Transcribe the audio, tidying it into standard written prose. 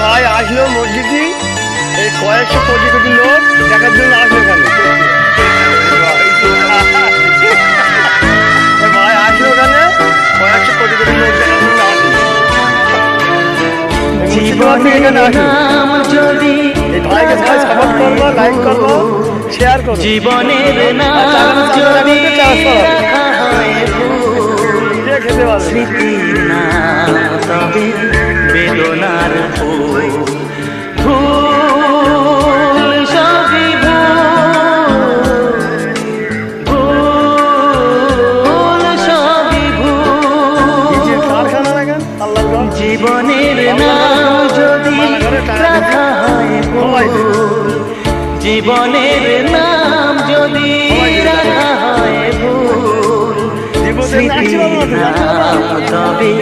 ভাই আসলো মসজিদে, এই কয়েকশো কোটি কোটি লোক দেখার জন্য আসলো এখানে। ভাই আসলো ওখানে, কয়েকশো কোটি কোটি লোক দেখার জন্য আসলো। এই ভাইকে সবাই সাপোর্ট করবো, লাইক করবো, শেয়ার করবো। জীবনের নাম যদি খেতে পারবে স্মৃতির নাম তবে বেদনার ফুল ভুল সবই ভুল সবই ভুল জীবনের নাম যদি রাখা হয় ভুল জীবনের নাম যদি রাখা হয় ভুল স্মৃতির নাম তবে